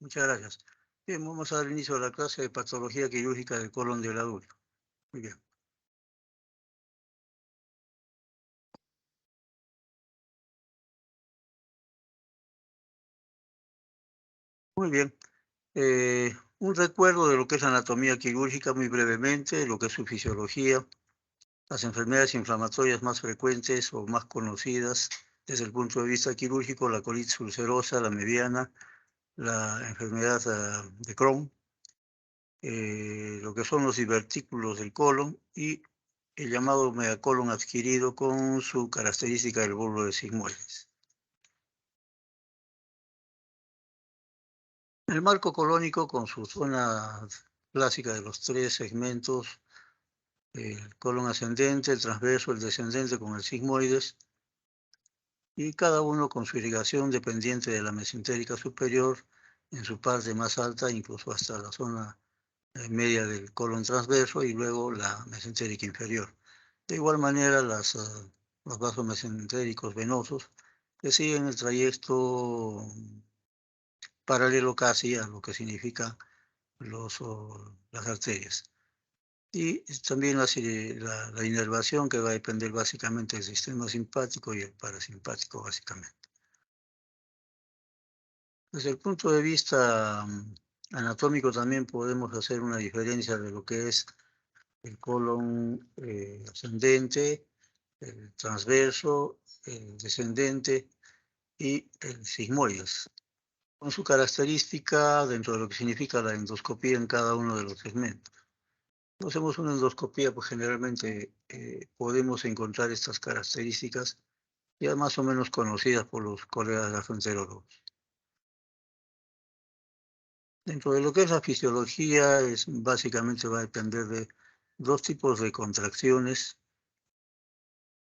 Muchas gracias. Bien, vamos a dar inicio a la clase de patología quirúrgica del colon del adulto. Muy bien. Muy bien. Un recuerdo de lo que es la anatomía quirúrgica muy brevemente, lo que es su fisiología, las enfermedades inflamatorias más frecuentes o más conocidas desde el punto de vista quirúrgico, la colitis ulcerosa, la mediana, la enfermedad de Crohn, lo que son los divertículos del colon y el llamado megacolon adquirido con su característica del bulbo de sigmoides. El marco colónico con su zona clásica de los tres segmentos, el colon ascendente, el transverso, el descendente con el sigmoides, y cada uno con su irrigación dependiente de la mesentérica superior en su parte más alta, incluso hasta la zona media del colon transverso y luego la mesentérica inferior. De igual manera, los vasos mesentéricos venosos que siguen el trayecto paralelo casi a lo que significa las arterias. Y también la inervación que va a depender básicamente del sistema simpático y el parasimpático básicamente. Desde el punto de vista anatómico también podemos hacer una diferencia de lo que es el colon ascendente, el transverso, el descendente y el sigmoides, con su característica dentro de lo que significa la endoscopía en cada uno de los segmentos. Cuando hacemos una endoscopía, pues generalmente podemos encontrar estas características ya más o menos conocidas por los colegas gastroenterólogos. Dentro de lo que es la fisiología, básicamente va a depender de dos tipos de contracciones.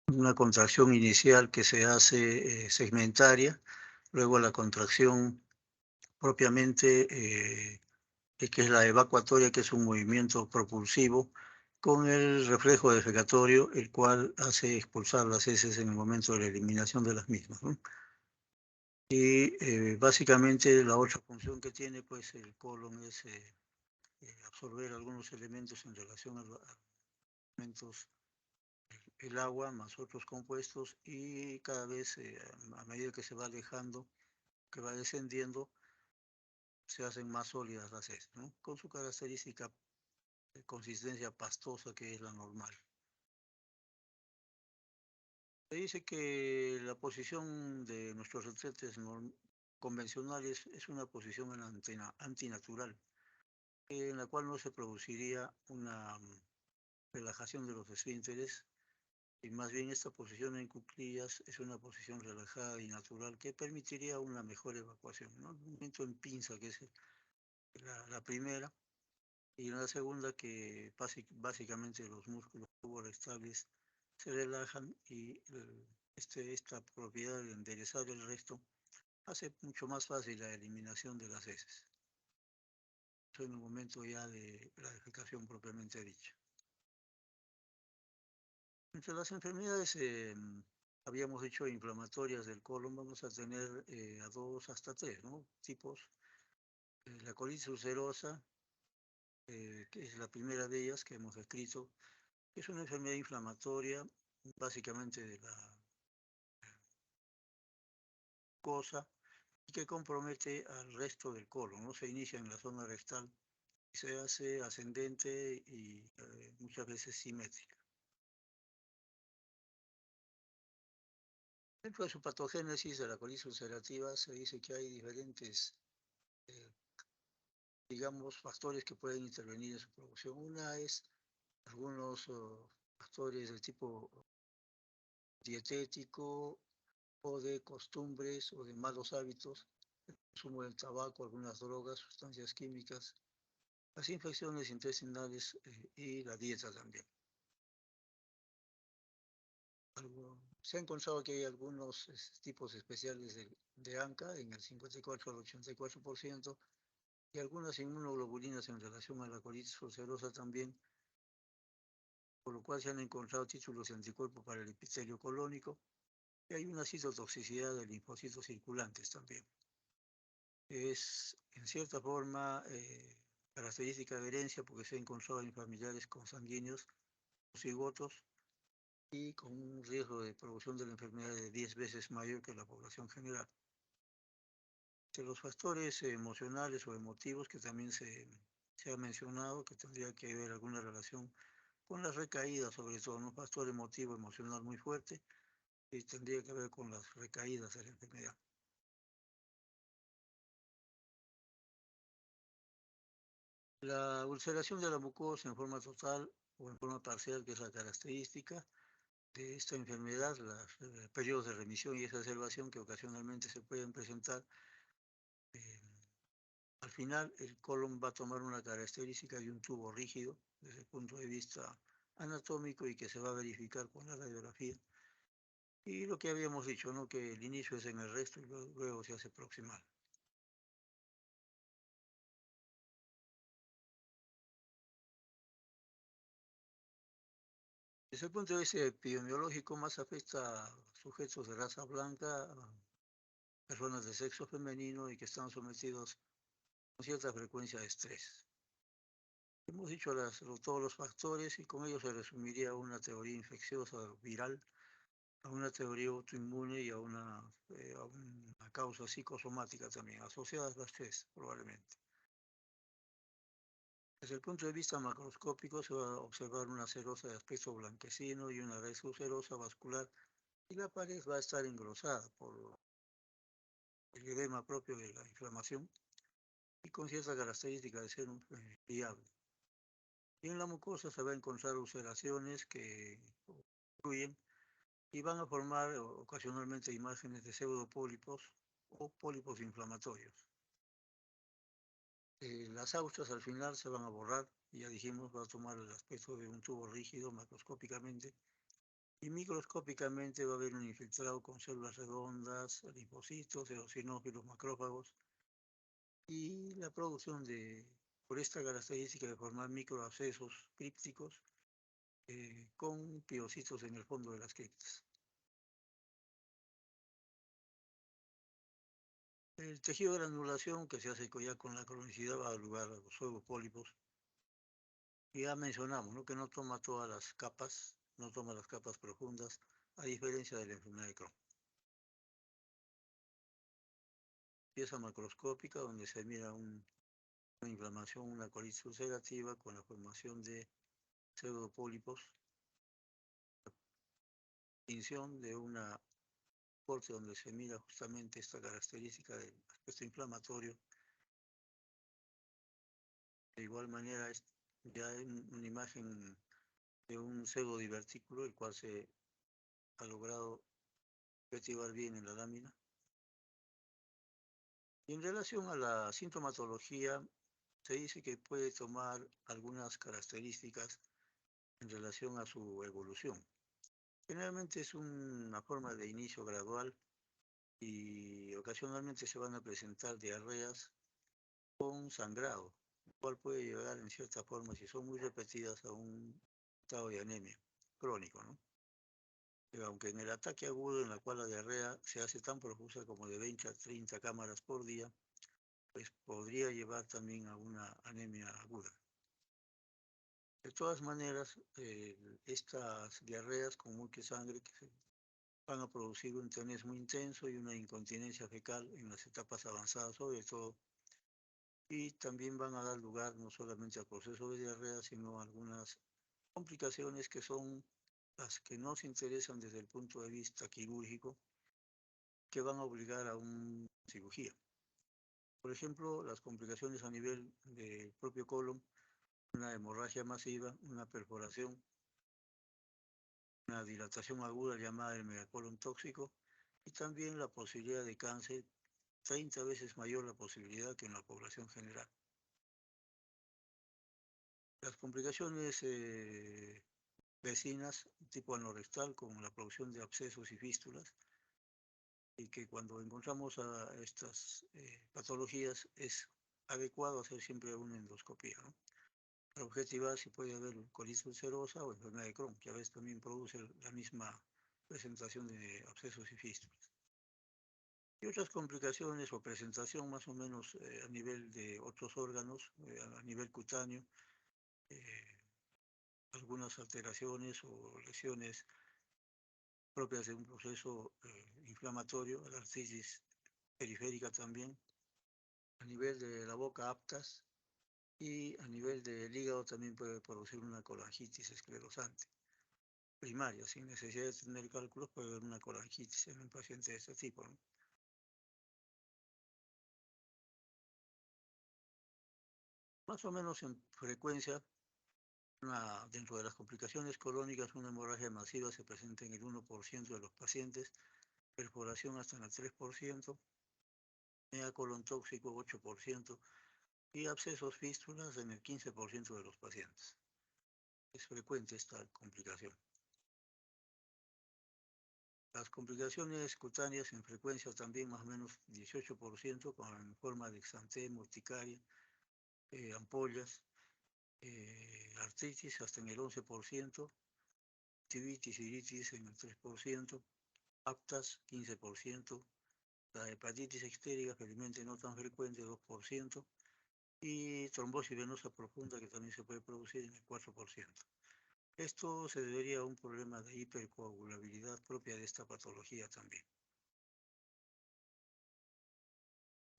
Una contracción inicial que se hace segmentaria, luego la contracción propiamente, que es la evacuatoria, que es un movimiento propulsivo, con el reflejo defecatorio, el cual hace expulsar las heces en el momento de la eliminación de las mismas, ¿no? Y básicamente la otra función que tiene pues, el colon es absorber algunos elementos en relación a los elementos, el agua más otros compuestos, y cada vez a medida que se va alejando, que va descendiendo, se hacen más sólidas las heces, ¿no? Con su característica de consistencia pastosa que es la normal. Se dice que la posición de nuestros retretes convencionales es una posición antinatural, en la cual no se produciría una relajación de los esfínteres, y más bien esta posición en cuclillas es una posición relajada y natural que permitiría una mejor evacuación, ¿no? Un movimiento en pinza, que es la primera, y la segunda que básicamente los músculos tuborectales se relajan y esta propiedad de enderezar el resto hace mucho más fácil la eliminación de las heces. Eso en el momento ya de la defecación propiamente dicha. Entre las enfermedades, habíamos dicho, inflamatorias del colon, vamos a tener a dos hasta tres, ¿no? Tipos. La colitis ulcerosa, que es la primera de ellas que hemos descrito, que es una enfermedad inflamatoria básicamente de la mucosa y que compromete al resto del colon, ¿no? Se inicia en la zona rectal y se hace ascendente y muchas veces simétrica. Dentro de su patogénesis de la colitis ulcerativa se dice que hay diferentes, eh, digamos, factores que pueden intervenir en su producción. Una es algunos factores de tipo dietético o de costumbres o de malos hábitos, el consumo del tabaco, algunas drogas, sustancias químicas, las infecciones intestinales y la dieta también. Se ha encontrado que hay algunos tipos especiales de ANCA en el 54 al 84%, y algunas inmunoglobulinas en relación a la colitis ulcerosa también, por lo cual se han encontrado títulos de anticuerpos para el epitelio colónico, y hay una citotoxicidad de linfocitos circulantes también. Es, en cierta forma, característica de herencia porque se ha encontrado en familiares consanguíneos cigotos y con un riesgo de producción de la enfermedad de 10 veces mayor que la población general. De los factores emocionales o emotivos que también se ha mencionado que tendría que haber alguna relación con las recaídas, sobre todo, un factor emotivo, emocional muy fuerte, y tendría que ver con las recaídas de la enfermedad. La ulceración de la mucosa en forma total o en forma parcial, que es la característica de esta enfermedad, los periodos de remisión y exacerbación que ocasionalmente se pueden presentar, eh, al final el colon va a tomar una característica de un tubo rígido desde el punto de vista anatómico y que se va a verificar con la radiografía. Y lo que habíamos dicho, ¿no? Que el inicio es en el resto y luego se hace proximal. Desde el punto de vista epidemiológico, más afecta a sujetos de raza blanca, a personas de sexo femenino y que están sometidos con cierta frecuencia de estrés. Hemos dicho todos los factores y con ello se resumiría una teoría infecciosa viral, a una teoría autoinmune y a una causa psicosomática también, asociadas las tres probablemente. Desde el punto de vista macroscópico se va a observar una serosa de aspecto blanquecino y una red subserosa vascular y la pared va a estar engrosada por el edema propio de la inflamación y con cierta característica de ser viable. Y en la mucosa se va a encontrar ulceraciones que fluyen y van a formar ocasionalmente imágenes de pseudopólipos o pólipos inflamatorios. Las austras al final se van a borrar, y ya dijimos, va a tomar el aspecto de un tubo rígido macroscópicamente, y microscópicamente va a haber un infiltrado con células redondas, linfocitos, eosinófilos, macrófagos, y la producción por esta característica de formar microabscesos crípticos con piocitos en el fondo de las criptas. El tejido de granulación que se hace ya con la cronicidad va a dar lugar a los pseudopólipos. Y ya mencionamos, ¿no? Que no toma todas las capas, no toma las capas profundas, a diferencia de la enfermedad de Crohn. Pieza macroscópica donde se mira una inflamación, una colitis ulcerativa con la formación de pseudopólipos, tinción de una corte donde se mira justamente esta característica del aspecto inflamatorio. De igual manera, ya hay una imagen de un pseudodivertículo, el cual se ha logrado objetivar bien en la lámina. Y en relación a la sintomatología, se dice que puede tomar algunas características en relación a su evolución. Generalmente es una forma de inicio gradual y ocasionalmente se van a presentar diarreas con sangrado, lo cual puede llegar en cierta forma, si son muy repetidas, a un estado de anemia crónico, ¿no? Pero aunque en el ataque agudo, en la cual la diarrea se hace tan profusa como de 20 a 30 cámaras por día, pues podría llevar también a una anemia aguda. De todas maneras, estas diarreas con mucha sangre que se van a producir un tenés muy intenso y una incontinencia fecal en las etapas avanzadas sobre todo, y también van a dar lugar no solamente al proceso de diarrea, sino a algunas complicaciones que son las que nos interesan desde el punto de vista quirúrgico, que van a obligar a una cirugía. Por ejemplo, las complicaciones a nivel del propio colon, una hemorragia masiva, una perforación, una dilatación aguda llamada el megacolon tóxico y también la posibilidad de cáncer, 30 veces mayor la posibilidad que en la población general. Las complicaciones vecinas tipo anorrectal con la producción de abscesos y fístulas, y que cuando encontramos a estas patologías es adecuado hacer siempre una endoscopía, ¿no? Para objetivar si puede haber colitis ulcerosa o enfermedad de Crohn, que a veces también produce la misma presentación de abscesos y fístulas. Y otras complicaciones o presentación más o menos a nivel de otros órganos, a nivel cutáneo, algunas alteraciones o lesiones propias de un proceso inflamatorio, la artritis periférica también, a nivel de la boca aptas y a nivel del hígado también puede producir una colangitis esclerosante primaria, sin necesidad de tener cálculos, puede haber una colangitis en un paciente de este tipo, ¿no? Más o menos en frecuencia, dentro de las complicaciones colónicas, una hemorragia masiva se presenta en el 1% de los pacientes, perforación hasta en el 3%, mea colon tóxico 8% y abscesos fístulas en el 15% de los pacientes. Es frecuente esta complicación. Las complicaciones cutáneas en frecuencia también más o menos 18% con forma de exantema, urticaria, ampollas, artritis hasta en el 11%, tibitis, iritis en el 3%, aptas 15%, la hepatitis extérica felizmente no tan frecuente 2%, y trombosis venosa profunda que también se puede producir en el 4%. Esto se debería a un problema de hipercoagulabilidad propia de esta patología también.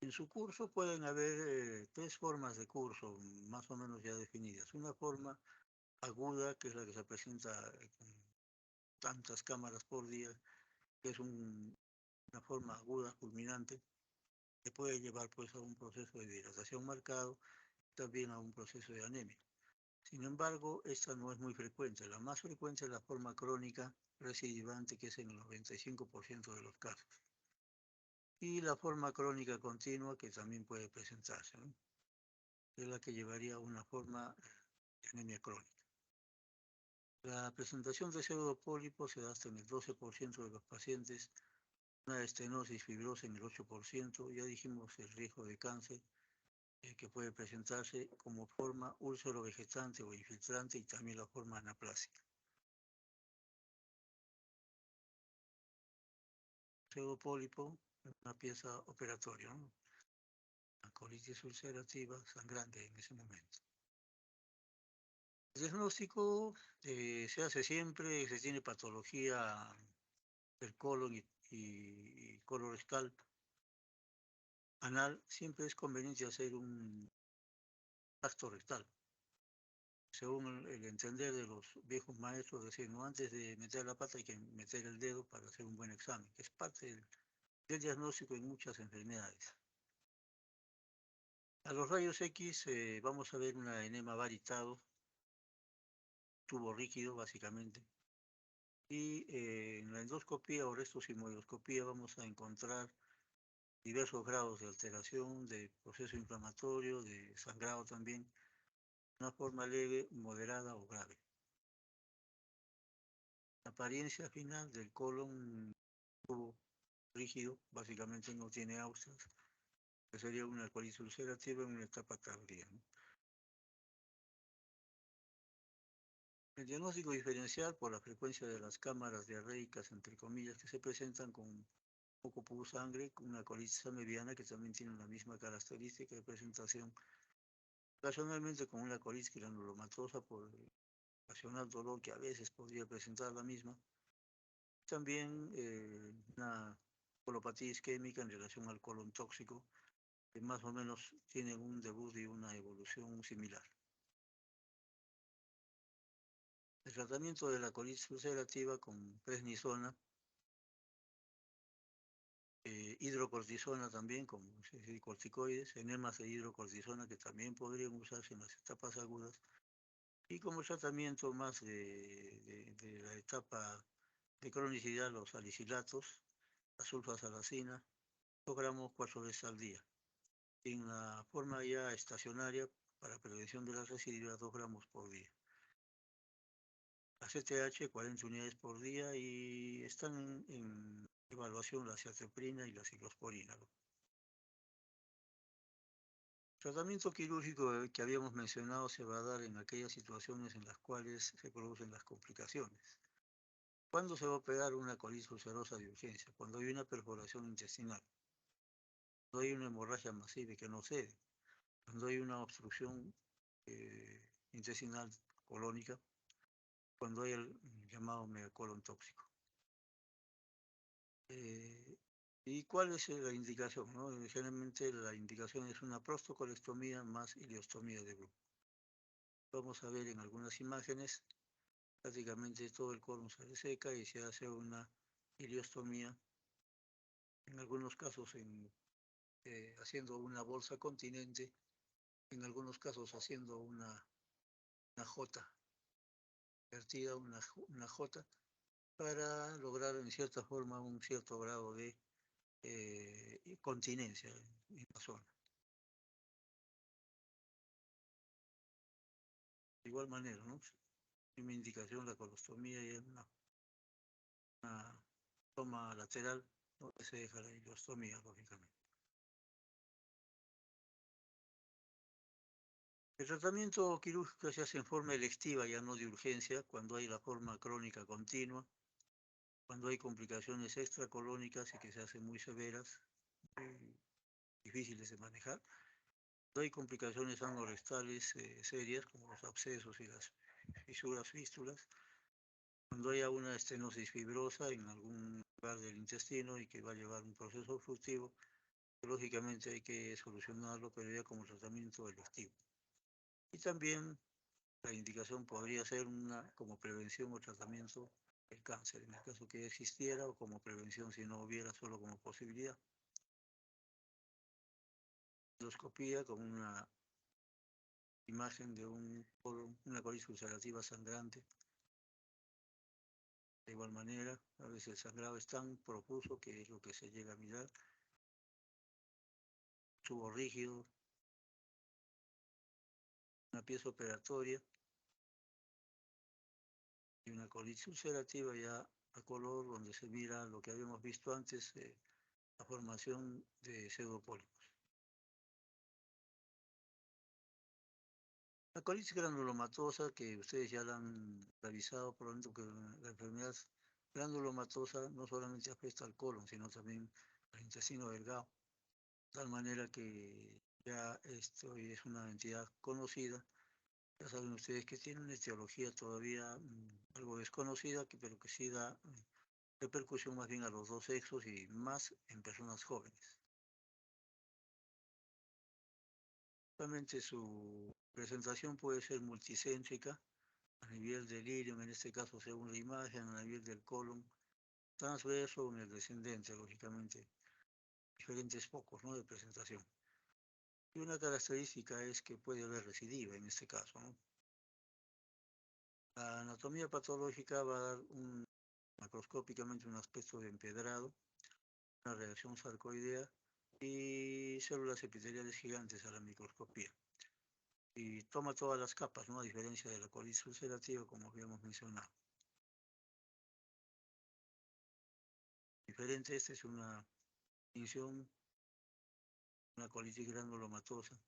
En su curso pueden haber tres formas de curso más o menos ya definidas. Una forma aguda, que es la que se presenta con tantas cámaras por día, que es una forma aguda, fulminante, que puede llevar pues a un proceso de hidratación marcado, también a un proceso de anemia. Sin embargo, esta no es muy frecuente. La más frecuente es la forma crónica recidivante, que es en el 95% de los casos. Y la forma crónica continua, que también puede presentarse, ¿no? Es la que llevaría a una forma de anemia crónica. La presentación de pseudopólipos se da hasta en el 12% de los pacientes, una estenosis fibrosa en el 8%, ya dijimos el riesgo de cáncer, que puede presentarse como forma úlcero-vegetante o infiltrante y también la forma anaplásica. Pseudopólipo, una pieza operatoria, ¿no? La colitis ulcerativa sangrante en ese momento. El diagnóstico se hace siempre, se tiene patología del colon y colorectal anal, siempre es conveniente hacer un tacto rectal. Según el entender de los viejos maestros, decir, no, antes de meter la pata hay que meter el dedo para hacer un buen examen, que es parte del diagnóstico en muchas enfermedades. A los rayos X vamos a ver una enema varitado, tubo rígido básicamente, y en la endoscopía o rectosigmoidoscopía vamos a encontrar diversos grados de alteración, de proceso inflamatorio, de sangrado también, una forma leve, moderada o grave. La apariencia final del colon tubo rígido, básicamente no tiene ausas, que sería una colitis ulcerativa en una etapa tardía, ¿no? El diagnóstico diferencial por la frecuencia de las cámaras diarreicas, entre comillas, que se presentan con poco pus sangre, con una colitis mediana que también tiene la misma característica de presentación, ocasionalmente con una colitis granulomatosa por ocasional dolor que a veces podría presentar la misma. También una colopatía isquémica en relación al colon tóxico, que más o menos tienen un debut y una evolución similar. El tratamiento de la colitis ulcerativa con prednisona, hidrocortisona también, como corticoides, enemas de hidrocortisona que también podrían usarse en las etapas agudas, y como tratamiento más de la etapa de cronicidad, los salicilatos, la sulfasalacina, 2 gramos 4 veces al día. En la forma ya estacionaria, para prevención de la recidiva, 2 gramos por día. La CTH, 40 unidades por día, y están en evaluación la ciateprina y la ciclosporina, ¿no? El tratamiento quirúrgico que habíamos mencionado se va a dar en aquellas situaciones en las cuales se producen las complicaciones. ¿Cuándo se va a operar una colitis ulcerosa de urgencia? Cuando hay una perforación intestinal. cuando hay una hemorragia masiva y que no cede, cuando hay una obstrucción intestinal colónica, cuando hay el llamado megacolon tóxico. ¿Y cuál es la indicación? ¿No? Generalmente la indicación es una prostocolectomía más ileostomía de Bruch. Vamos a ver en algunas imágenes, prácticamente todo el colon se reseca y se hace una ileostomía, en algunos casos haciendo una bolsa continente, en algunos casos haciendo una J, vertida una J, para lograr en cierta forma un cierto grado de continencia en la zona. De igual manera, ¿no? Misma indicación, la colostomía y una toma lateral, donde se deja la ileostomía, lógicamente. El tratamiento quirúrgico se hace en forma electiva, ya no de urgencia, cuando hay la forma crónica continua, cuando hay complicaciones extracolónicas y que se hacen muy severas, muy difíciles de manejar. Cuando hay complicaciones anorestales serias, como los abscesos y las fístulas, cuando haya una estenosis fibrosa en algún lugar del intestino y que va a llevar un proceso obstructivo, lógicamente hay que solucionarlo, pero ya como tratamiento electivo. Y también la indicación podría ser como prevención o tratamiento del cáncer, en el caso que existiera, o como prevención si no hubiera, solo como posibilidad. Endoscopía con una imagen de una colitis ulcerativa sangrante. De igual manera, a veces el sangrado es tan profuso que es lo que se llega a mirar. Tubo rígido, una pieza operatoria y una colitis ulcerativa ya a color, donde se mira lo que habíamos visto antes, la formación de pseudopólipos. La colitis granulomatosa, que ustedes ya la han revisado, por lo tanto que la enfermedad granulomatosa no solamente afecta al colon, sino también al intestino delgado, de tal manera que ya esto es una entidad conocida. Ya saben ustedes que tiene una etiología todavía algo desconocida, pero que sí da repercusión más bien a los dos sexos y más en personas jóvenes. Realmente su presentación puede ser multicéntrica, a nivel del ilium, en este caso según la imagen, a nivel del colon, transverso o en el descendente, lógicamente, diferentes focos, ¿no?, de presentación. Y una característica es que puede haber recidiva en este caso, ¿no? La anatomía patológica va a dar macroscópicamente un aspecto de empedrado, una reacción sarcoidea y células epiteliales gigantes a la microscopía. Y toma todas las capas, ¿no?, a diferencia de la colitis ulcerativa, como habíamos mencionado. Diferente, esta es una distinción, una colitis granulomatosa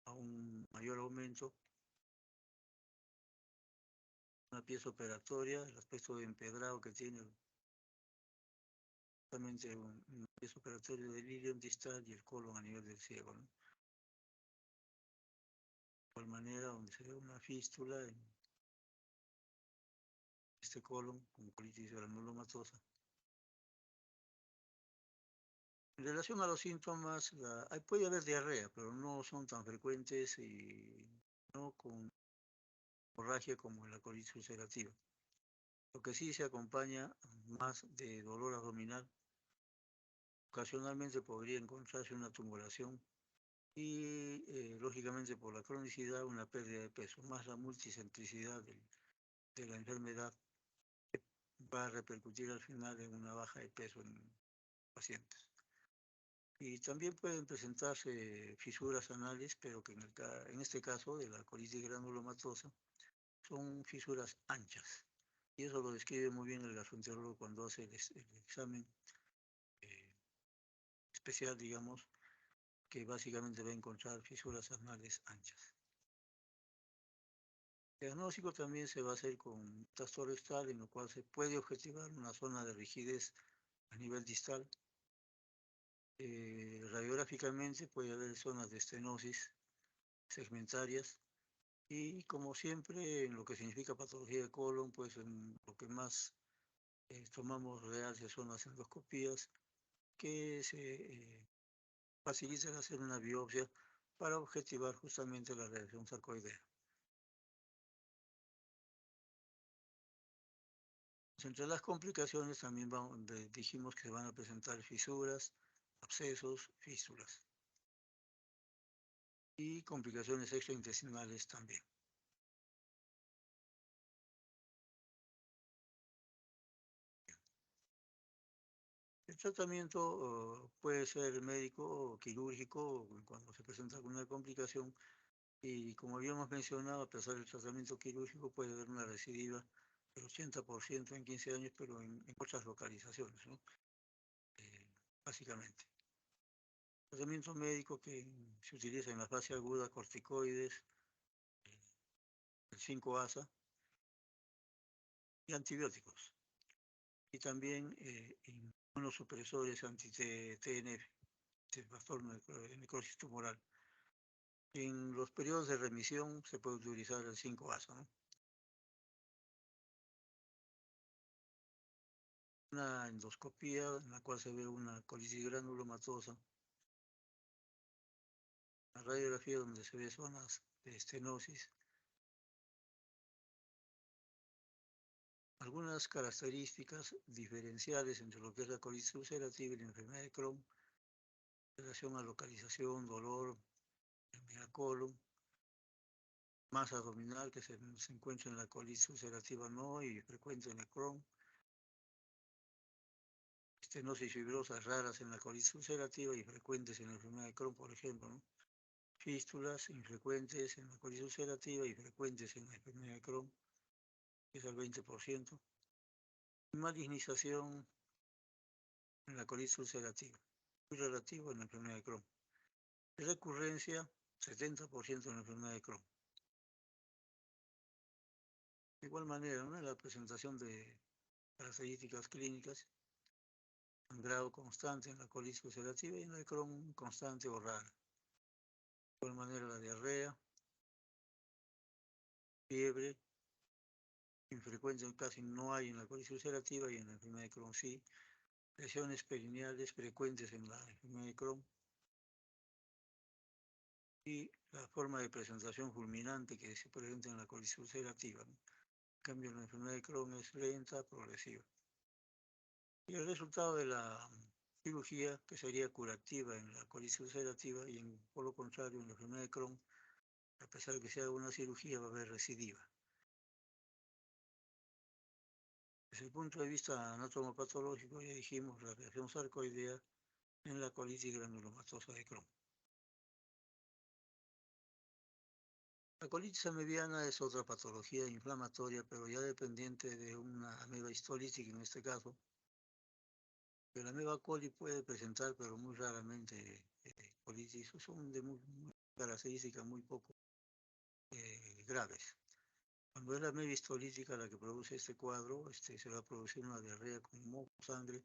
a un mayor aumento, una pieza operatoria, el aspecto de empedrado que tiene, justamente una pieza operatoria del ilium distal y el colon a nivel del ciego, ¿no? De igual manera, donde se ve una fístula en este colon con colitis granulomatosa. En relación a los síntomas, puede haber diarrea, pero no son tan frecuentes y no con hemorragia como en la colitis ulcerativa. Lo que sí se acompaña más de dolor abdominal. Ocasionalmente podría encontrarse una tumoración y, lógicamente, por la cronicidad, una pérdida de peso, más la multicentricidad de la enfermedad va a repercutir al final en una baja de peso en pacientes. Y también pueden presentarse fisuras anales, pero que en este caso de la colitis granulomatosa son fisuras anchas. Y eso lo describe muy bien el gastroenterólogo cuando hace el examen especial, digamos, que básicamente va a encontrar fisuras anales anchas. El diagnóstico también se va a hacer con tacto rectal, en lo cual se puede objetivar una zona de rigidez a nivel distal, Radiográficamente puede haber zonas de estenosis segmentarias y, como siempre, en lo que significa patología de colon, pues en lo que más tomamos realce son las endoscopías, que se facilitan hacer una biopsia para objetivar justamente la reacción sarcoidea. Entre las complicaciones también dijimos que se van a presentar fisuras, abscesos, fístulas y complicaciones extraintestinales también. El tratamiento puede ser médico o quirúrgico cuando se presenta alguna complicación, y como habíamos mencionado, a pesar del tratamiento quirúrgico puede haber una recidiva del 80% en 15 años, pero en otras localizaciones, ¿no? Básicamente. Tratamiento médico que se utiliza en la fase aguda: corticoides, el 5-ASA y antibióticos. Y también inmunosupresores anti-TNF, factor de necrosis tumoral. En los periodos de remisión se puede utilizar el 5-ASA, ¿no? Una endoscopía en la cual se ve una colitis granulomatosa, la radiografía donde se ve zonas de estenosis. Algunas características diferenciales entre lo que es la colitis ulcerativa y la enfermedad de Crohn: en relación a localización, dolor, en megacolon, masa abdominal que se encuentra en la colitis ulcerativa no y frecuente en el Crohn, estenosis fibrosas raras en la colitis ulcerativa y frecuentes en la enfermedad de Crohn, por ejemplo, ¿no? Fístulas infrecuentes en la colitis ulcerativa y frecuentes en la enfermedad de Crohn, que es el 20%. Malignización en la colitis ulcerativa, muy relativo en la enfermedad de Crohn. Recurrencia, 70% en la enfermedad de Crohn. De igual manera, ¿no?, la presentación de características clínicas: sangrado constante en la colitis ulcerativa y en la de Crohn constante o rara. De igual manera, la diarrea, fiebre, infrecuente, casi no hay en la colitis ulcerativa, y en la enfermedad de Crohn sí. Lesiones perineales frecuentes en la enfermedad de Crohn. Y la forma de presentación fulminante que se presenta en la colitis ulcerativa, ¿no? En cambio, la enfermedad de Crohn es lenta, progresiva. Y el resultado de la cirugía, que sería curativa en la colitis ulcerativa, y por lo contrario, en la enfermedad de Crohn, a pesar de que se haga una cirugía, va a haber recidiva. Desde el punto de vista anatomopatológico, ya dijimos la reacción sarcoidea en la colitis granulomatosa de Crohn. La colitis amebiana es otra patología inflamatoria, pero ya dependiente de una ameba histolítica en este caso. La ameba coli puede presentar, pero muy raramente, colitis. Son de muy características muy poco graves. Cuando es la ameba histolítica la que produce este cuadro, se va a producir una diarrea con moco, sangre,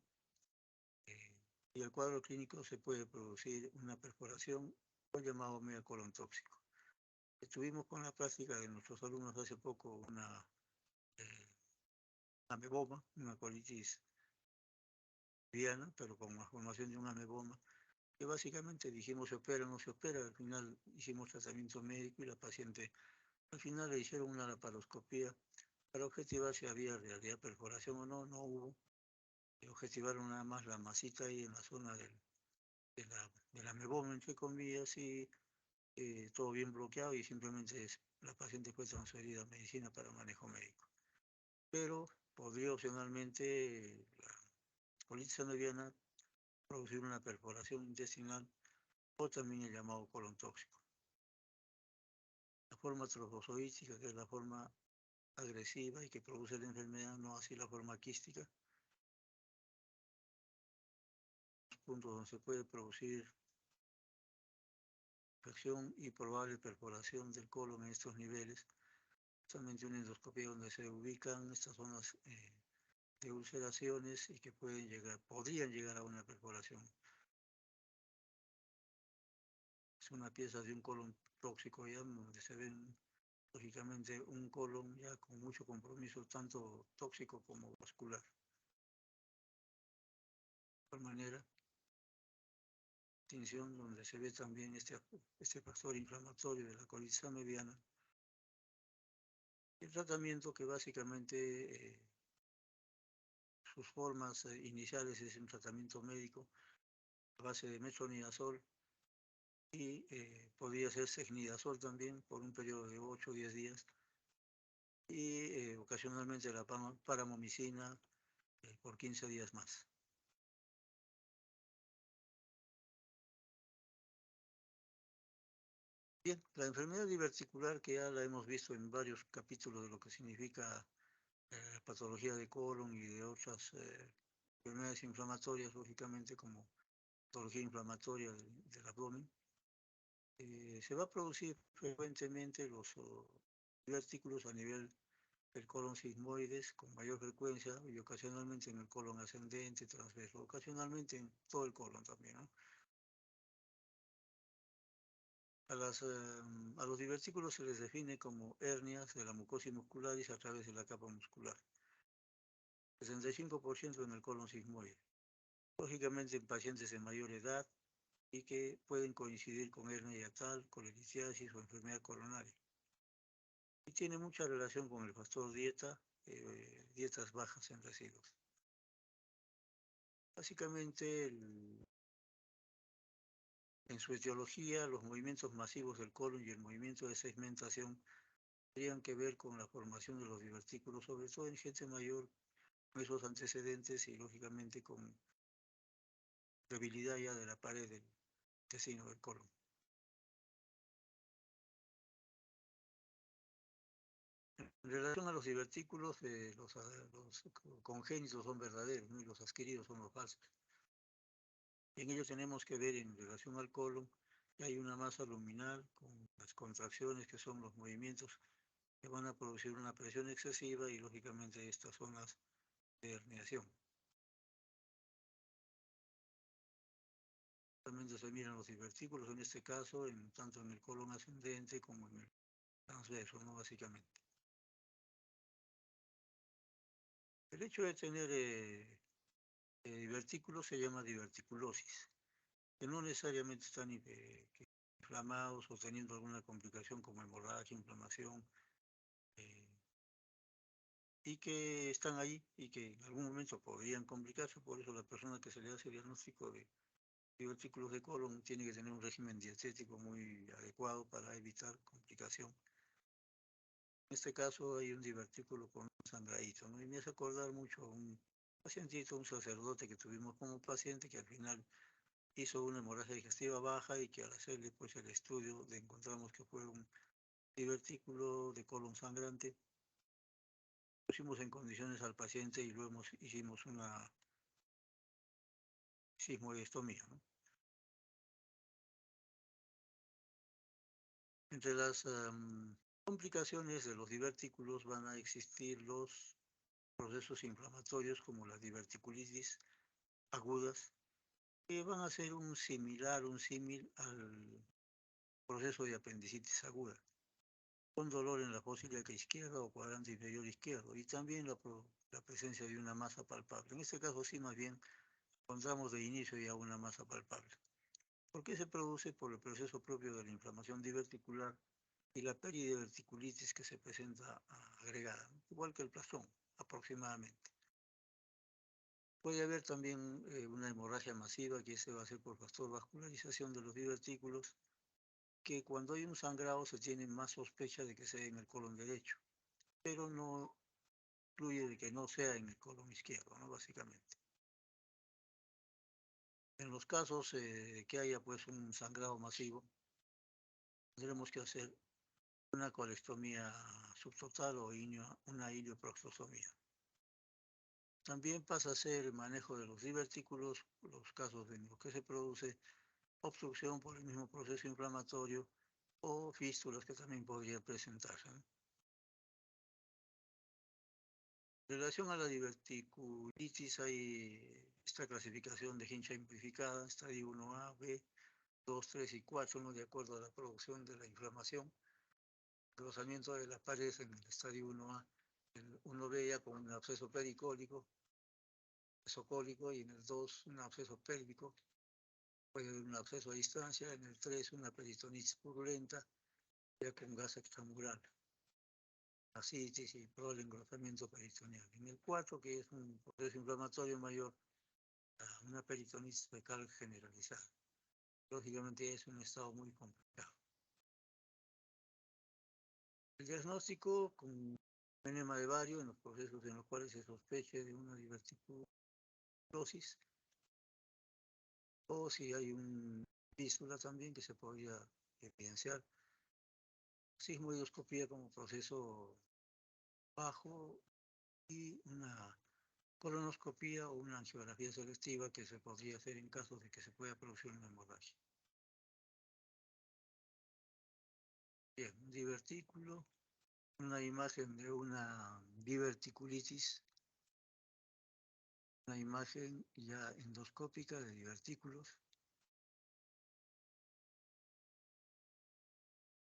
y el cuadro clínico se puede producir una perforación o llamado megacolon tóxico. Estuvimos con la práctica de nuestros alumnos hace poco una ameboma, una colitis liviana, pero con la formación de un ameboma, que básicamente dijimos se opera o no se opera. Al final hicimos tratamiento médico y la paciente al final le hicieron una laparoscopía para objetivar si había realidad perforación o no. No hubo. Y objetivaron nada más la masita ahí en la zona del ameboma, entre comillas, y todo bien bloqueado, y simplemente la paciente fue transferida a medicina para manejo médico. Pero podría opcionalmente la colitis amebiana producir una perforación intestinal o también el llamado colon tóxico. La forma trofozoística, que es la forma agresiva y que produce la enfermedad, no así la forma quística. Puntos donde se puede producir infección y probable perforación del colon en estos niveles. Justamente una endoscopia donde se ubican estas zonas de ulceraciones y que podrían llegar a una perforación. Es una pieza de un colon tóxico ya, donde se ve lógicamente un colon ya con mucho compromiso, tanto tóxico como vascular. De igual manera, distinción donde se ve también este factor inflamatorio de la colitis mediana. El tratamiento que básicamente sus formas iniciales es un tratamiento médico a base de metronidazol y podría ser secnidazol también por un periodo de 8 o 10 días y ocasionalmente la paramomicina por 15 días más. Bien, la enfermedad diverticular que ya la hemos visto en varios capítulos de lo que significa patología de colon y de otras enfermedades inflamatorias, lógicamente como patología inflamatoria del abdomen, se va a producir frecuentemente los divertículos a nivel del colon sigmoides con mayor frecuencia y ocasionalmente en el colon ascendente, transverso, ocasionalmente en todo el colon también, ¿no? A los divertículos se les define como hernias de la mucosa muscularis a través de la capa muscular. 65% en el colon sigmoide. Lógicamente en pacientes de mayor edad y que pueden coincidir con hernia hiatal, colelitiasis o enfermedad coronaria. Y tiene mucha relación con el factor dieta, dietas bajas en residuos. Básicamente, en su etiología, los movimientos masivos del colon y el movimiento de segmentación tendrían que ver con la formación de los divertículos, sobre todo en gente mayor, con esos antecedentes y lógicamente con debilidad ya de la pared del intestino del colon. En relación a los divertículos, los congénitos son verdaderos, ¿no? Y los adquiridos son los falsos. En ellos tenemos que ver en relación al colon que hay una masa luminal con las contracciones que son los movimientos que van a producir una presión excesiva y lógicamente estas son las de herniación. También se miran los divertículos, en este caso, tanto en el colon ascendente como en el transverso, ¿no? Básicamente. El hecho de tener divertículos se llama diverticulosis, que no necesariamente están inflamados o teniendo alguna complicación como hemorragia, inflamación, y que están ahí y que en algún momento podrían complicarse. Por eso la persona que se le hace el diagnóstico de divertículos de colon tiene que tener un régimen dietético muy adecuado para evitar complicación. En este caso hay un divertículo con un sangradito, ¿no? Y me hace acordar mucho a un pacientito, un sacerdote que tuvimos como paciente que al final hizo una hemorragia digestiva baja y que al hacerle pues el estudio encontramos que fue un divertículo de colon sangrante. Pusimos en condiciones al paciente y luego hicimos una sismoidectomía, ¿no? Entre las complicaciones de los divertículos van a existir los procesos inflamatorios como las diverticulitis agudas, que van a ser un símil al proceso de apendicitis aguda, con dolor en la fosa ilíaca izquierda o cuadrante inferior izquierdo, y también la presencia de una masa palpable. En este caso sí, más bien, encontramos de inicio ya una masa palpable. ¿Por qué se produce? Por el proceso propio de la inflamación diverticular y la peridiverticulitis que se presenta agregada, igual que el plastón, aproximadamente. Puede haber también una hemorragia masiva, que se va a hacer por factor vascularización de los divertículos, que cuando hay un sangrado se tiene más sospecha de que sea en el colon derecho, pero no incluye de que no sea en el colon izquierdo, ¿no? Básicamente. En los casos que haya pues un sangrado masivo, tendremos que hacer una colectomía subtotal o una ilioproctostomía. También pasa a ser el manejo de los divertículos, los casos en los que se produce obstrucción por el mismo proceso inflamatorio o fístulas que también podrían presentarse, ¿no? En relación a la diverticulitis hay esta clasificación de Hinsche simplificada, estadio 1A, B, 2, 3 y 4, ¿no? De acuerdo a la producción de la inflamación. Engrosamiento de las paredes en el estadio 1A, el 1B ya con un absceso pericólico, mesocólico, y en el 2 un absceso pélvico, puede haber un absceso a distancia, en el 3 una peritonitis purulenta, ya con gas extramural, ascitis y probable engrosamiento peritoneal. En el 4, que es un proceso inflamatorio mayor, una peritonitis fecal generalizada. Lógicamente es un estado muy complicado. El diagnóstico con enema de Vario en los procesos en los cuales se sospeche de una diverticulosis, o si hay un fístula también que se podría evidenciar. Sismoidoscopía como proceso bajo y una colonoscopía o una angiografía selectiva que se podría hacer en caso de que se pueda producir una hemorragia. Bien, un divertículo, una imagen de una diverticulitis, una imagen ya endoscópica de divertículos.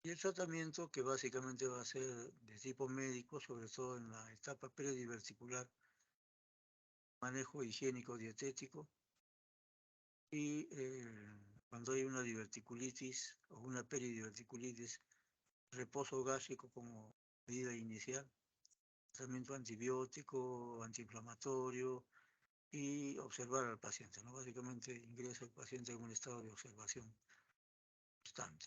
Y el tratamiento, que básicamente va a ser de tipo médico, sobre todo en la etapa prediverticular, manejo higiénico dietético, y cuando hay una diverticulitis o una peridiverticulitis, reposo gástrico como medida inicial, tratamiento antibiótico, antiinflamatorio, y observar al paciente, ¿no? Básicamente ingresa el paciente en un estado de observación constante.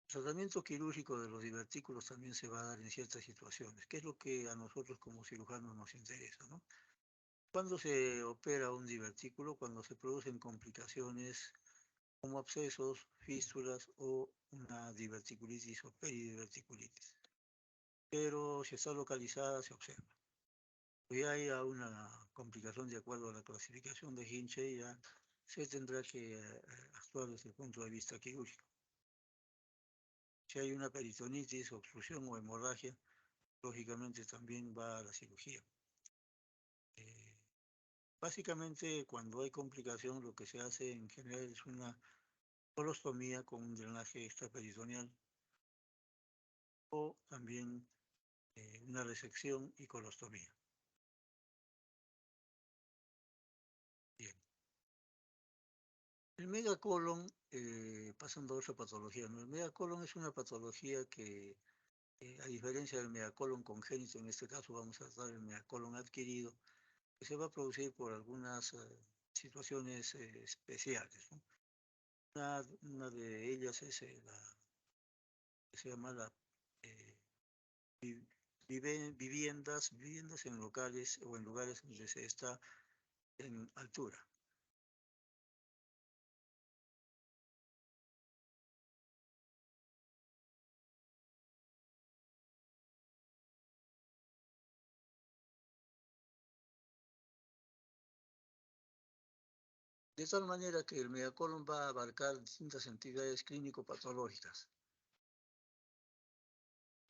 El tratamiento quirúrgico de los divertículos también se va a dar en ciertas situaciones, que es lo que a nosotros como cirujanos nos interesa, ¿no? Cuando se opera un divertículo, cuando se producen complicaciones como abscesos, fístulas o una diverticulitis o peridiverticulitis. Pero si está localizada, se observa. Si hay una complicación de acuerdo a la clasificación de Hinchey, ya se tendrá que actuar desde el punto de vista quirúrgico. Si hay una peritonitis, obstrucción o hemorragia, lógicamente también va a la cirugía. Básicamente, cuando hay complicación, lo que se hace en general es una colostomía con un drenaje extraperitoneal, o también una resección y colostomía. Bien. El megacolon, pasando a otra patología, ¿no? El megacolon es una patología que, a diferencia del megacolon congénito, en este caso vamos a tratar el megacolon adquirido, que se va a producir por algunas situaciones especiales, ¿no? Una de ellas es la que se llama la viviendas en locales o en lugares donde se está en altura. De tal manera que el megacolon va a abarcar distintas entidades clínico-patológicas.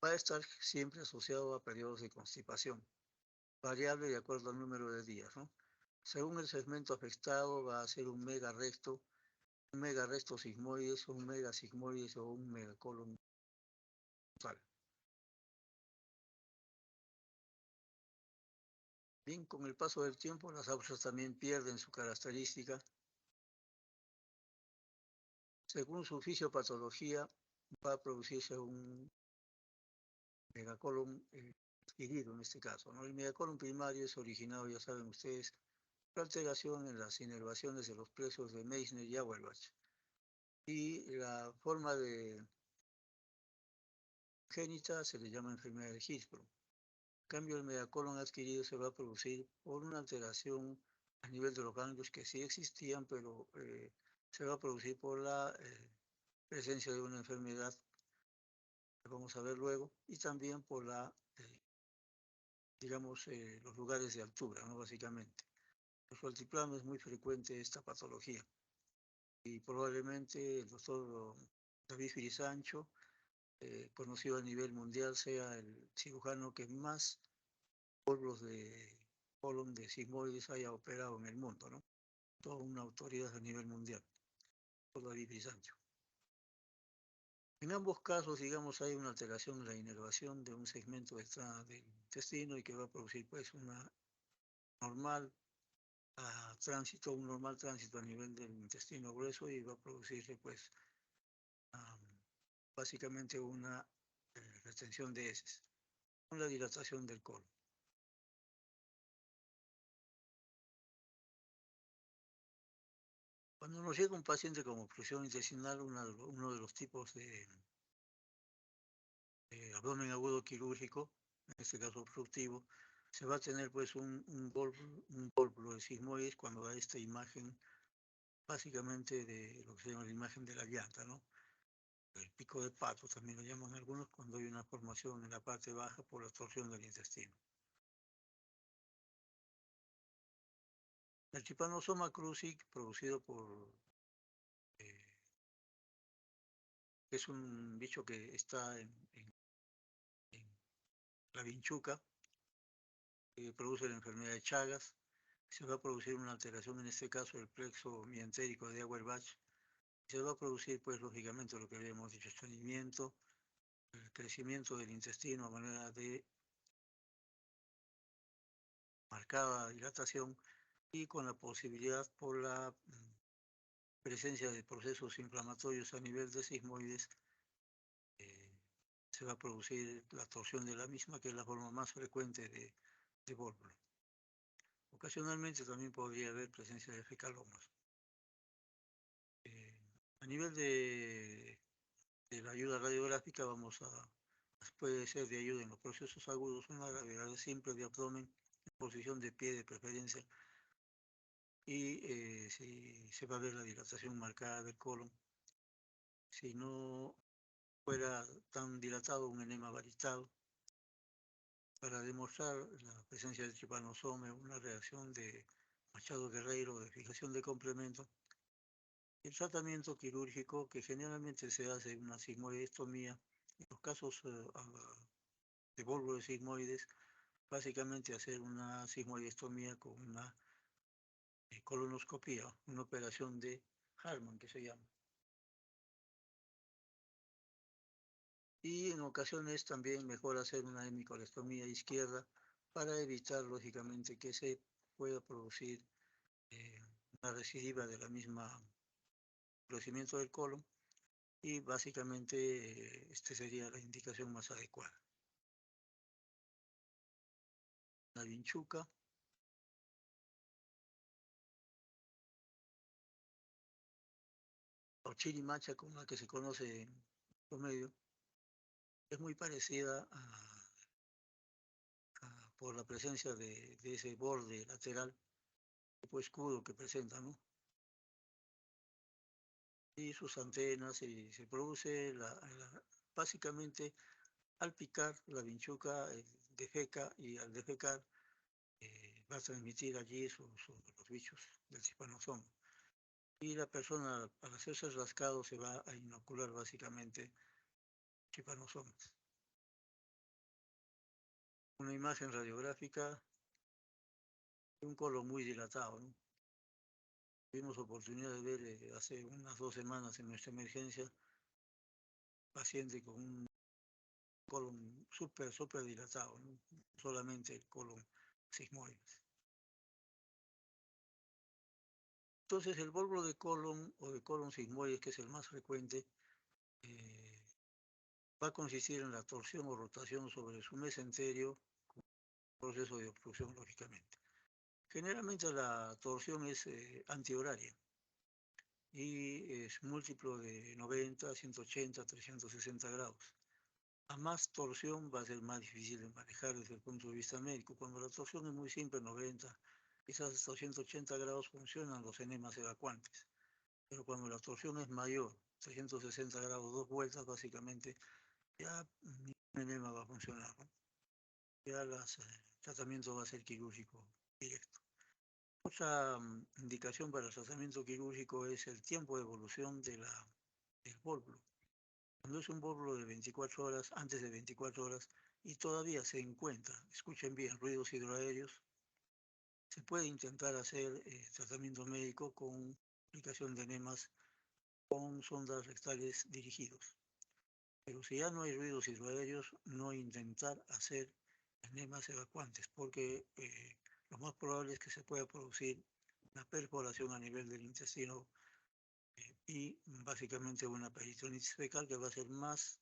Va a estar siempre asociado a periodos de constipación, variable de acuerdo al número de días, ¿no? Según el segmento afectado, va a ser un megarecto sigmoides, un megasigmoides o un megacolon total. Bien, con el paso del tiempo, las úlceras también pierden su característica. Según su fisiopatología, va a producirse un megacolon adquirido en este caso, ¿no? El megacolon primario es originado, ya saben ustedes, por alteración en las inervaciones de los plexos de Meissner y Auerbach. Y la forma de congénita se le llama enfermedad de Hirschsprung. En cambio, el megacolon adquirido se va a producir por una alteración a nivel de los ganglios que sí existían, pero se va a producir por la presencia de una enfermedad que vamos a ver luego, y también por la, digamos, los lugares de altura, ¿no? Básicamente. En su altiplano es muy frecuente esta patología. Y probablemente el doctor David Filisancho, conocido a nivel mundial, sea el cirujano que más polvos de colon de sigmoides haya operado en el mundo, ¿no? toda una autoridad a nivel mundial, por David Sancho. En ambos casos, digamos, hay una alteración en la inervación de un segmento del intestino y que va a producir pues un normal tránsito a nivel del intestino grueso y va a producirse pues básicamente una retención de heces, con la dilatación del colon. Cuando nos llega un paciente con obstrucción intestinal, uno de los tipos de abdomen agudo quirúrgico, en este caso obstructivo, se va a tener pues un vólvulo de sigmoides cuando da esta imagen, básicamente de lo que se llama la imagen de la llanta, ¿no? El pico de pato también lo llaman algunos, cuando hay una formación en la parte baja por la torsión del intestino. El Trypanosoma cruzi, producido por es un bicho que está en la vinchuca, que produce la enfermedad de Chagas. Se va a producir una alteración, en este caso, del plexo mientérico de Auerbach. Se va a producir, pues, lógicamente, lo que habíamos dicho, estreñimiento, el crecimiento del intestino a manera de marcada dilatación y con la posibilidad por la presencia de procesos inflamatorios a nivel de sigmoides, se va a producir la torsión de la misma, que es la forma más frecuente de vólvulo. Ocasionalmente también podría haber presencia de fecalomas. A nivel de la ayuda radiográfica puede ser de ayuda en los procesos agudos, una radiografía simple de abdomen, en posición de pie de preferencia, y si se va a ver la dilatación marcada del colon. Si no fuera tan dilatado, un enema varitado, para demostrar la presencia de trypanosoma, una reacción de Machado Guerreiro de fijación de complemento. El tratamiento quirúrgico, que generalmente se hace una sigmoidectomía, en los casos de vólvulo de sigmoides, básicamente hacer una sigmoidectomía con una colonoscopía, una operación de Hartmann que se llama. Y en ocasiones también mejor hacer una hemicolestomía izquierda para evitar, lógicamente, que se pueda producir una recidiva de la misma crecimiento del colon, y básicamente esta sería la indicación más adecuada. La vinchuca, o chirimacha, como la que se conoce en promedio, es muy parecida por la presencia de ese borde lateral, tipo escudo que presenta, ¿no? Y sus antenas, y se produce básicamente al picar la vinchuca, defeca, y al defecar va a transmitir allí los bichos del trypanosoma. Y la persona, al hacerse rascado, se va a inocular básicamente trypanosomas. Una imagen radiográfica de un colon muy dilatado, ¿no? Tuvimos oportunidad de ver hace unas 2 semanas en nuestra emergencia paciente con un colon súper dilatado, ¿no? Solamente el colon sigmoides. Entonces, el vólvulo de colon o de colon sigmoides, que es el más frecuente, va a consistir en la torsión o rotación sobre su mesenterio, proceso de obstrucción, lógicamente. Generalmente la torsión es antihoraria y es múltiplo de 90, 180, 360 grados. A más torsión va a ser más difícil de manejar desde el punto de vista médico. Cuando la torsión es muy simple, 90, quizás hasta 180 grados, funcionan los enemas evacuantes. Pero cuando la torsión es mayor, 360 grados, 2 vueltas, básicamente, ya ningún enema va a funcionar, ¿no? Ya el tratamiento va a ser quirúrgico directo. Otra indicación para el tratamiento quirúrgico es el tiempo de evolución del vólvulo. Cuando es un vólvulo de 24 horas, antes de 24 horas, y todavía se encuentra, escuchen bien, ruidos hidroaéreos, se puede intentar hacer tratamiento médico con aplicación de enemas con sondas rectales dirigidos. Pero si ya no hay ruidos hidroaéreos, no intentar hacer enemas evacuantes, porque lo más probable es que se pueda producir una perforación a nivel del intestino y básicamente una peritonitis fecal que va a ser más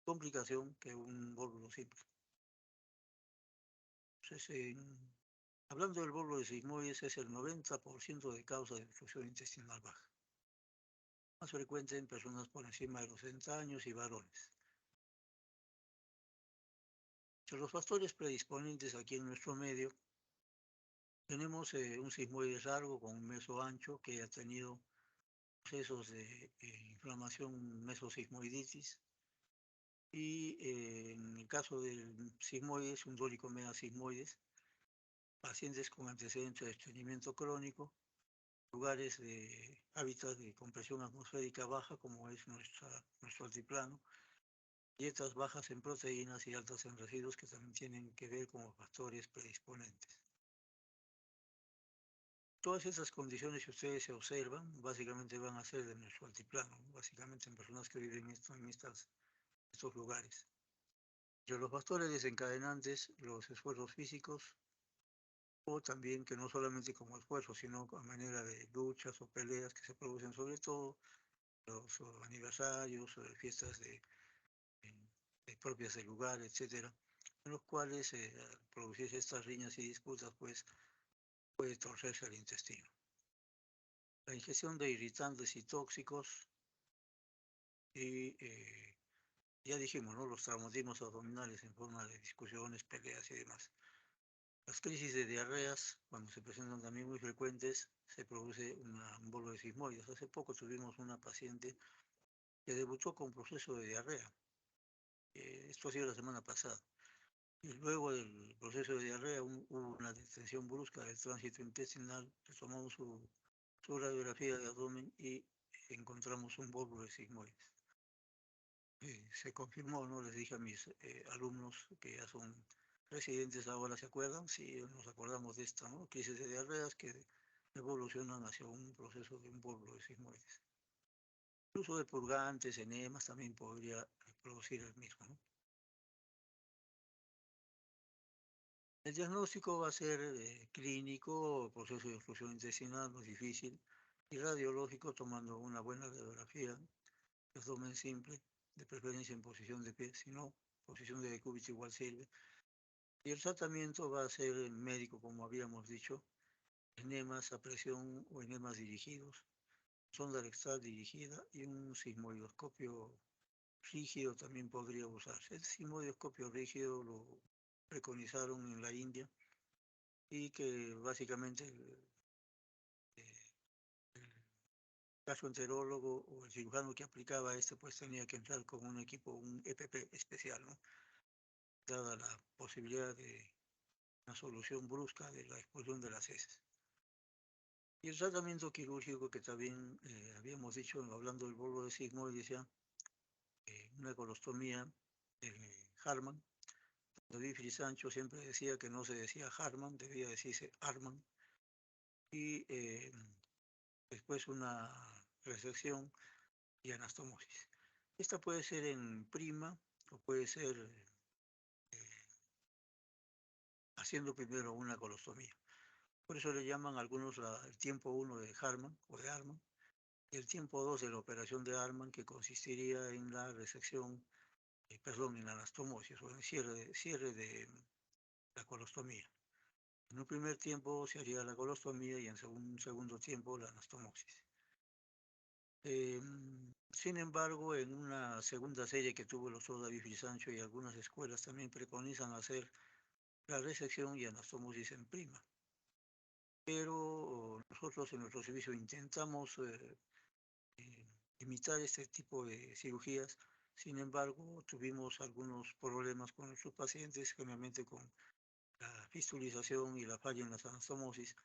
complicación que un bólulo simple. Entonces, hablando del bólulo de sigmoides, es el 90% de causa de obstrucción intestinal baja. Más frecuente en personas por encima de los 60 años y varones. Entre los factores predisponentes aquí en nuestro medio, tenemos un sigmoide largo con un meso ancho que ha tenido procesos de inflamación mesosigmoiditis y en el caso del sigmoides, un dólico megasigmoides, pacientes con antecedentes de estreñimiento crónico, lugares de hábitat de compresión atmosférica baja como es nuestro altiplano, dietas bajas en proteínas y altas en residuos que también tienen que ver como factores predisponentes. Todas esas condiciones que ustedes se observan, básicamente van a ser de nuestro altiplano, básicamente en personas que viven en estos lugares. Entre los factores desencadenantes, los esfuerzos físicos, o también que no solamente como esfuerzo, sino a manera de luchas o peleas que se producen sobre todo los aniversarios, fiestas propias del lugar, etcétera, en los cuales al producirse estas riñas y disputas, pues puede torcerse el intestino. La ingestión de irritantes y tóxicos y ya dijimos, ¿no? Los traumatismos abdominales en forma de discusiones, peleas y demás. Las crisis de diarreas, cuando se presentan también muy frecuentes, se produce un bolo de sigmoides. Hace poco tuvimos una paciente que debutó con proceso de diarrea. Esto ha sido la semana pasada. Y luego del proceso de diarrea hubo una distensión brusca del tránsito intestinal. Le tomamos su radiografía de abdomen y encontramos un bolo de sigmoides. Se confirmó, ¿no? Les dije a mis alumnos que ya son residentes ahora, ¿se acuerdan? Sí, nos acordamos de esta, ¿no? Crisis de diarreas que evolucionan hacia un proceso de un bolo de sigmoides. El uso de purgantes, enemas también podría producir el mismo, ¿no? El diagnóstico va a ser clínico, proceso de oclusión intestinal, muy difícil, y radiológico, tomando una buena radiografía, abdomen simple, de preferencia en posición de pie, si no, posición de decúbito igual sirve. Y el tratamiento va a ser médico, como habíamos dicho, enemas a presión o enemas dirigidos, sonda rectal dirigida y un sigmoidoscopio rígido también podría usarse. El sigmoidoscopio rígido lo preconizaron en la India y que básicamente el gastroenterólogo o el cirujano que aplicaba este pues tenía que entrar con un equipo, un EPP especial, ¿no? Dada la posibilidad de una solución brusca de la expulsión de las heces. Y el tratamiento quirúrgico que también habíamos dicho, hablando del bolo de sigmoides ya, una colostomía de Harman. David Sancho siempre decía que no se decía Harman, debía decirse Arman. Y después una resección y anastomosis. Esta puede ser en prima o puede ser haciendo primero una colostomía. Por eso le llaman algunos el tiempo 1 de Harman o de Arman y el tiempo 2 de la operación de Arman, que consistiría en la resección, en la anastomosis o en cierre de la colostomía. En un primer tiempo se haría la colostomía y en un segundo tiempo la anastomosis. Sin embargo, en una segunda serie que tuvo el doctor David Frisancho y algunas escuelas también preconizan hacer la resección y anastomosis en prima. Pero nosotros en nuestro servicio intentamos imitar este tipo de cirugías. Sin embargo, tuvimos algunos problemas con nuestros pacientes, generalmente con la fistulización y la falla en las anastomosis.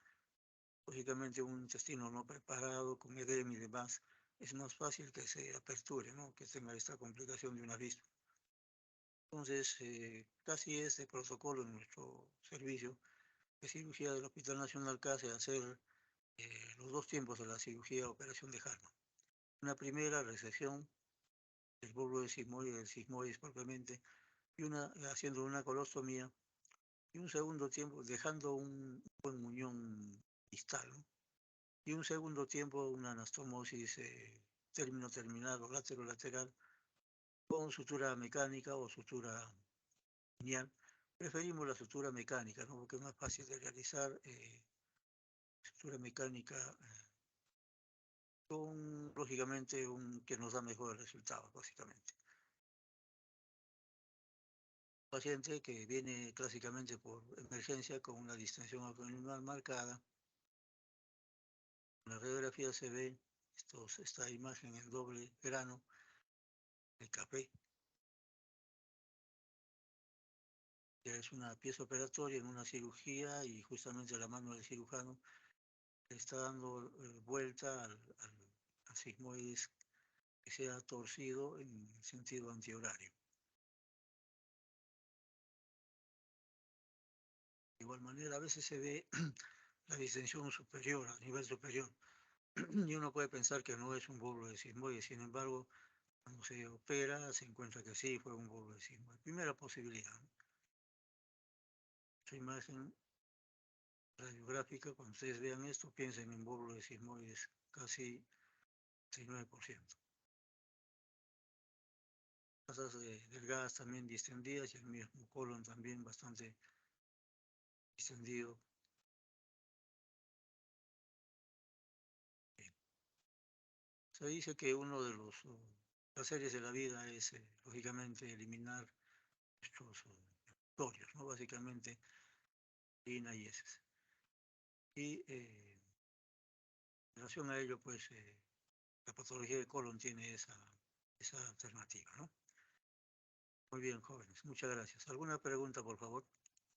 Lógicamente, un intestino no preparado, con edema y demás, es más fácil que se aperture, ¿no? Que tenga esta complicación de una fístula. Entonces, casi es de protocolo en nuestro servicio de cirugía del Hospital Nacional CASE a hacer los dos tiempos de la cirugía operación de Hartmann. Una primera, resección del bulbo del sigmoide, del sigmoides propiamente, y haciendo una colostomía, y un segundo tiempo dejando un buen muñón distal, ¿no? Y un segundo tiempo una anastomosis término terminal o lateral con sutura mecánica o sutura lineal. Preferimos la sutura mecánica, ¿no? Porque es más fácil de realizar sutura mecánica con, lógicamente, que nos da mejores resultados, básicamente. Paciente que viene clásicamente por emergencia con una distensión abdominal marcada. En la radiografía se ve esta imagen en doble grano de café. Es una pieza operatoria en una cirugía y justamente la mano del cirujano le está dando vuelta al sigmoides que se ha torcido en sentido antihorario. De igual manera, a veces se ve la distensión superior, a nivel superior, y uno puede pensar que no es un bulbo de sigmoides, sin embargo, cuando se opera se encuentra que sí fue un bulbo de sigmoides. Primera posibilidad, ¿no? Esta imagen radiográfica, cuando ustedes vean esto, piensen en bulbo de sigmoides casi 69%. Masas delgadas también distendidas y el mismo colon también bastante distendido. Bien. Se dice que uno de los placeres de la vida es, lógicamente, eliminar estos torios, ¿no? Básicamente, orina y heces. Y en relación a ello, pues, la patología del colon tiene esa alternativa, ¿no? Muy bien, jóvenes, muchas gracias. ¿Alguna pregunta, por favor?